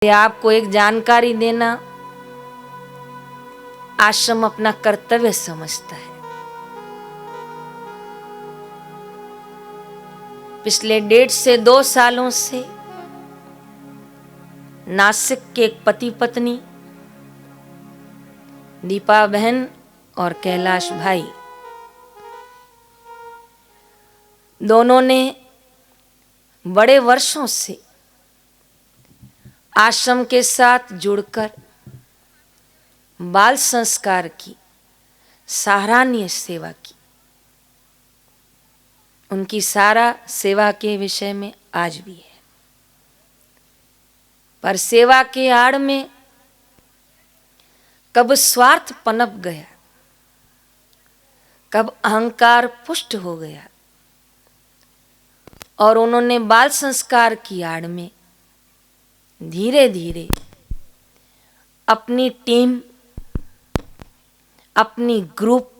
आपको एक जानकारी देना आश्रम अपना कर्तव्य समझता है। पिछले 1.5 से 2 सालों से नासिक के एक पति पत्नी दीपा बहन और कैलाश भाई दोनों ने बड़े वर्षों से आश्रम के साथ जुड़कर बाल संस्कार की सराहनीय सेवा की। उनकी सारा सेवा के विषय में आज भी है, पर सेवा के आड़ में कब स्वार्थ पनप गया, कब अहंकार पुष्ट हो गया और उन्होंने बाल संस्कार की आड़ में धीरे धीरे अपनी टीम, अपनी ग्रुप,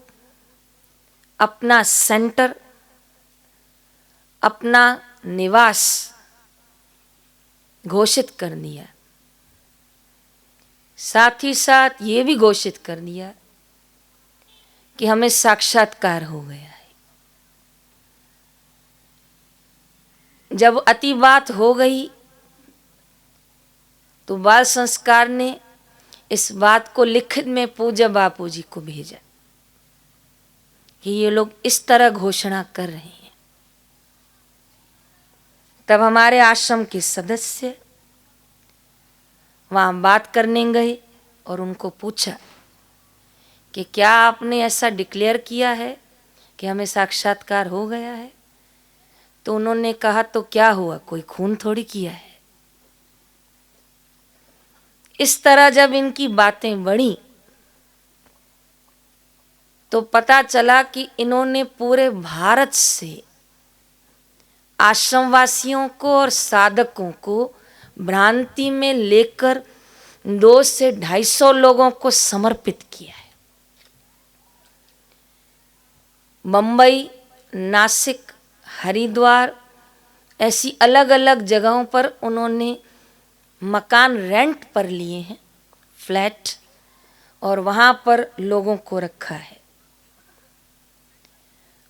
अपना सेंटर, अपना निवास घोषित कर दिया। साथ ही साथ ये भी घोषित कर दिया कि हमें साक्षात्कार हो गया है। जब अति बात हो गई तो बाल संस्कार ने इस बात को लिखित में पूज्य बापू जी को भेजा कि ये लोग इस तरह घोषणा कर रहे हैं। तब हमारे आश्रम के सदस्य वहां बात करने गए और उनको पूछा कि क्या आपने ऐसा डिक्लेयर किया है कि हमें साक्षात्कार हो गया है? तो उन्होंने कहा तो क्या हुआ, कोई खून थोड़ी किया है। इस तरह जब इनकी बातें बढ़ी तो पता चला कि इन्होंने पूरे भारत से आश्रमवासियों को और साधकों को भ्रांति में लेकर 200 से 250 लोगों को समर्पित किया है। बंबई, नासिक, हरिद्वार ऐसी अलग अलग जगहों पर उन्होंने मकान रेंट पर लिए हैं, फ्लैट, और वहां पर लोगों को रखा है।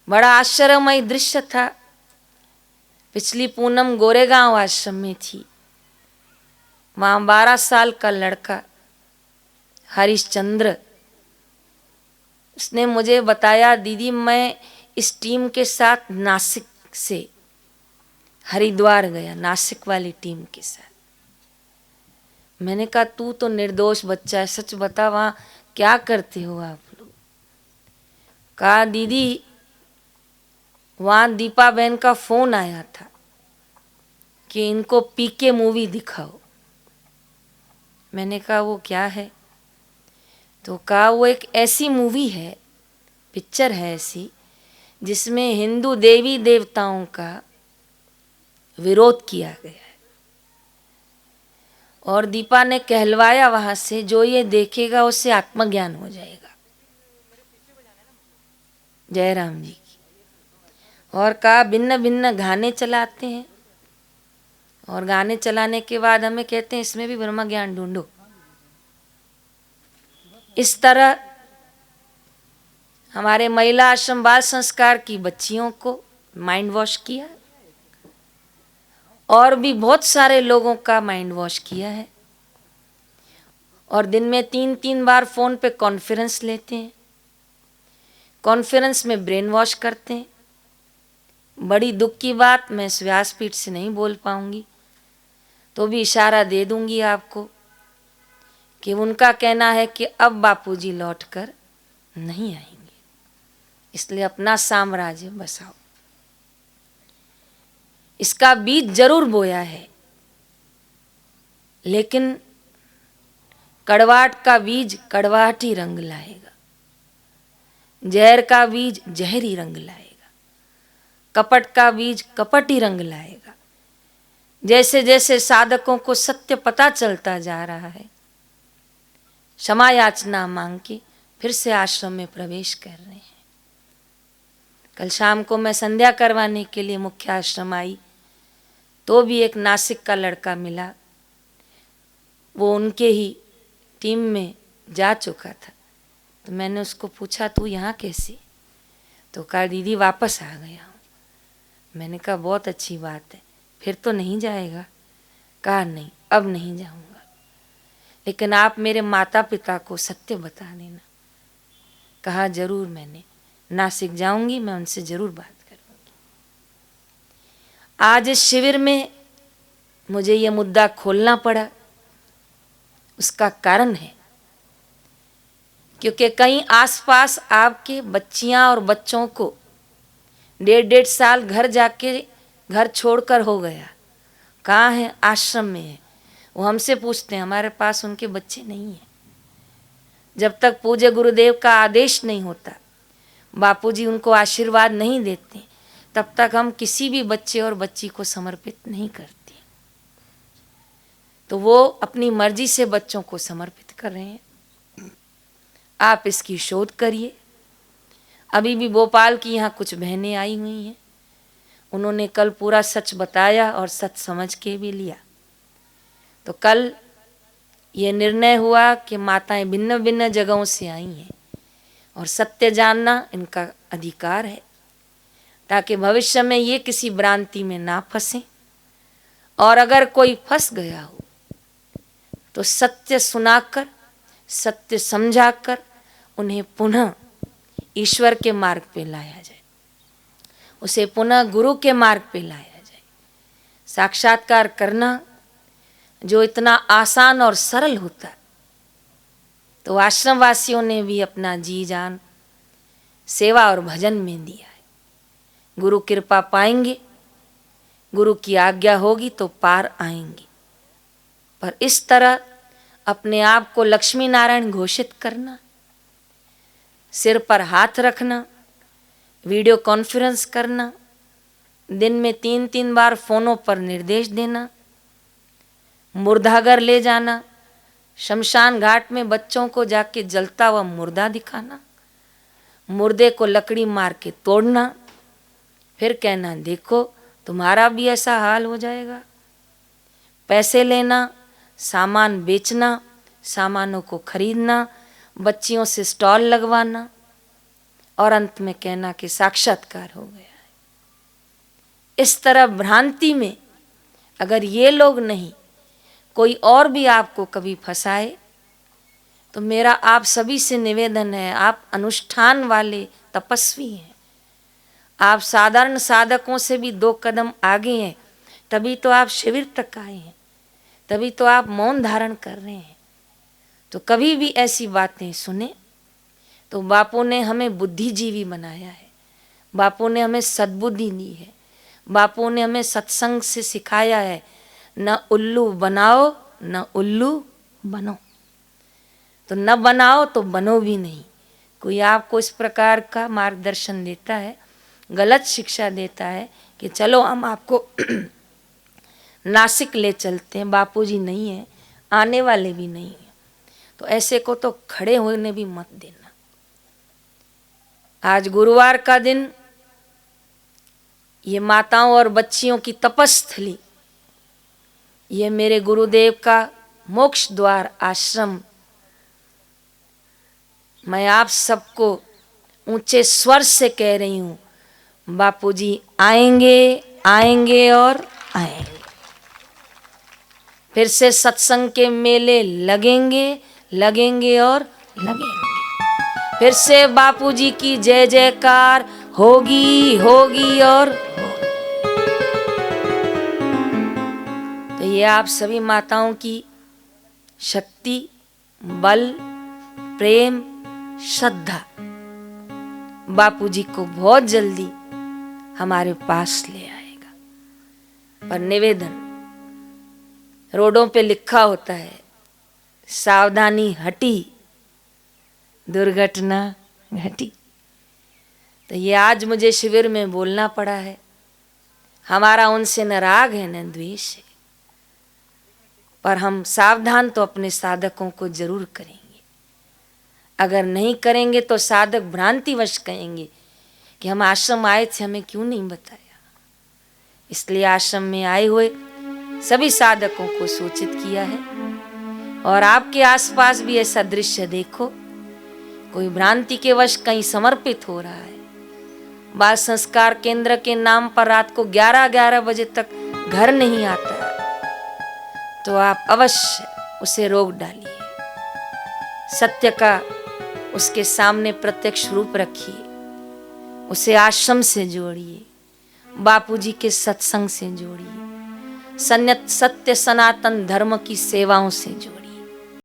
बड़ा आश्चर्यमय दृश्य था। पिछली पूनम गोरेगांव आश्रम में थी। वहां 12 साल का लड़का हरिश्चंद्र, उसने मुझे बताया, दीदी मैं इस टीम के साथ नासिक से हरिद्वार गया, नासिक वाली टीम के साथ। मैंने कहा तू तो निर्दोष बच्चा है, सच बता वहां क्या करते हो आप लोग? कहा दीदी वहां दीपा बहन का फोन आया था कि इनको पीके मूवी दिखाओ। मैंने कहा वो क्या है? तो कहा वो एक ऐसी मूवी है, पिक्चर है ऐसी, जिसमें हिंदू देवी देवताओं का विरोध किया गया है। और दीपा ने कहलवाया वहां से, जो ये देखेगा उससे आत्मज्ञान हो जाएगा। जयराम जी की। और कहा भिन्न भिन्न गाने चलाते हैं और गाने चलाने के बाद हमें कहते हैं इसमें भी ब्रह्म ज्ञान ढूंढो। इस तरह हमारे महिला आश्रम बाल संस्कार की बच्चियों को माइंड वॉश किया और भी बहुत सारे लोगों का माइंड वॉश किया है। और दिन में 3-3 बार फोन पे कॉन्फ्रेंस लेते हैं, कॉन्फ्रेंस में ब्रेन वॉश करते हैं। बड़ी दुख की बात, मैं इस व्यासपीठ से नहीं बोल पाऊंगी तो भी इशारा दे दूंगी आपको कि उनका कहना है कि अब बापूजी लौटकर नहीं आएंगे, इसलिए अपना साम्राज्य बसाओ। इसका बीज जरूर बोया है, लेकिन कड़वाहट का बीज कड़वाहटी रंग लाएगा, जहर का बीज जहरी रंग लाएगा, कपट का बीज कपटी रंग लाएगा। जैसे जैसे साधकों को सत्य पता चलता जा रहा है, क्षमा याचना मांग के फिर से आश्रम में प्रवेश कर रहे हैं। कल शाम को मैं संध्या करवाने के लिए मुख्य आश्रम आई तो भी एक नासिक का लड़का मिला। वो उनके ही टीम में जा चुका था। तो मैंने उसको पूछा तू यहाँ कैसी? तो कहा दीदी वापस आ गया हूँ। मैंने कहा बहुत अच्छी बात है, फिर तो नहीं जाएगा? कहा नहीं, अब नहीं जाऊँगा, लेकिन आप मेरे माता पिता को सत्य बता देना। कहा जरूर, मैंने नासिक जाऊंगी, मैं उनसे जरूर बात करूंगी। आज इस शिविर में मुझे ये मुद्दा खोलना पड़ा, उसका कारण है क्योंकि कहीं आसपास आपके बच्चियां और बच्चों को 1.5 साल घर छोड़कर हो गया। कहाँ है? आश्रम में है। वो हमसे पूछते हैं, हमारे पास उनके बच्चे नहीं हैं। जब तक पूज्य गुरुदेव का आदेश नहीं होता, बापूजी उनको आशीर्वाद नहीं देते, तब तक हम किसी भी बच्चे और बच्ची को समर्पित नहीं करते। तो वो अपनी मर्जी से बच्चों को समर्पित कर रहे हैं। आप इसकी शोध करिए। अभी भी भोपाल की यहाँ कुछ बहनें आई हुई हैं, उन्होंने कल पूरा सच बताया और सच समझ के भी लिया। तो कल ये निर्णय हुआ कि माताएं भिन्न भिन्न जगहों से आई हैं और सत्य जानना इनका अधिकार है, ताकि भविष्य में ये किसी भ्रांति में ना फंसे। और अगर कोई फंस गया हो तो सत्य सुनाकर, सत्य समझाकर उन्हें पुनः ईश्वर के मार्ग पे लाया जाए, उसे पुनः गुरु के मार्ग पे लाया जाए। साक्षात्कार करना जो इतना आसान और सरल होता, तो आश्रम वासियों ने भी अपना जी जान सेवा और भजन में दिया है। गुरु कृपा पाएंगे, गुरु की आज्ञा होगी तो पार आएंगे। पर इस तरह अपने आप को लक्ष्मी नारायण घोषित करना, सिर पर हाथ रखना, वीडियो कॉन्फ्रेंस करना, दिन में 3-3 बार फोनों पर निर्देश देना, मुर्दाघर ले जाना, शमशान घाट में बच्चों को जाके जलता हुआ मुर्दा दिखाना, मुर्दे को लकड़ी मार के तोड़ना, फिर कहना देखो तुम्हारा भी ऐसा हाल हो जाएगा। पैसे लेना, सामान बेचना, सामानों को खरीदना, बच्चियों से स्टॉल लगवाना और अंत में कहना कि साक्षात्कार हो गया है। इस तरह भ्रांति में अगर ये लोग नहीं, कोई और भी आपको कभी फंसाए, तो मेरा आप सभी से निवेदन है, आप अनुष्ठान वाले तपस्वी हैं, आप साधारण साधकों से भी 2 कदम आगे हैं, तभी तो आप शिविर तक आए हैं, तभी तो आप मौन धारण कर रहे हैं। तो कभी भी ऐसी बातें सुने तो बापू ने हमें बुद्धिजीवी बनाया है, बापू ने हमें सद्बुद्धि दी है, बापू ने हमें सत्संग से सिखाया है, न उल्लू बनाओ न उल्लू बनो। तो न बनाओ तो बनो भी नहीं। कोई आपको इस प्रकार का मार्गदर्शन देता है, गलत शिक्षा देता है कि चलो हम आपको नासिक ले चलते हैं, बापूजी नहीं है, आने वाले भी नहीं है, तो ऐसे को तो खड़े होने भी मत देना। आज गुरुवार का दिन ये माताओं और बच्चियों की तपस्थली, ये मेरे गुरुदेव का मोक्ष द्वार आश्रम, मैं आप सबको ऊंचे स्वर से कह रही हूँ, बापूजी आएंगे, आएंगे और आएंगे। फिर से सत्संग के मेले लगेंगे, लगेंगे और लगेंगे। फिर से बापूजी की जय जयकार होगी, होगी और होगी। तो ये आप सभी माताओं की शक्ति, बल, प्रेम, श्रद्धा बापूजी को बहुत जल्दी हमारे पास ले आएगा। पर निवेदन, रोडों पे लिखा होता है सावधानी हटी दुर्घटना घटी। तो ये आज मुझे शिविर में बोलना पड़ा है। हमारा उनसे न राग है न द्वेष है, पर हम सावधान तो अपने साधकों को जरूर करेंगे। अगर नहीं करेंगे तो साधक भ्रांतिवश कहेंगे कि हम आश्रम आए थे, हमें क्यों नहीं बताया। इसलिए आश्रम में आए हुए सभी साधकों को सूचित किया है और आपके आसपास भी ऐसा दृश्य देखो, कोई भ्रांति के वश कहीं समर्पित हो रहा है, बाल संस्कार केंद्र के नाम पर रात को 11-11 बजे तक घर नहीं आता है, तो आप अवश्य उसे रोक डालिए। सत्य का उसके सामने प्रत्यक्ष रूप रखिए, उसे आश्रम से जोड़िए, बापूजी के सत्संग से जोड़िए, सत्य सनातन धर्म की सेवाओं से जोड़िए।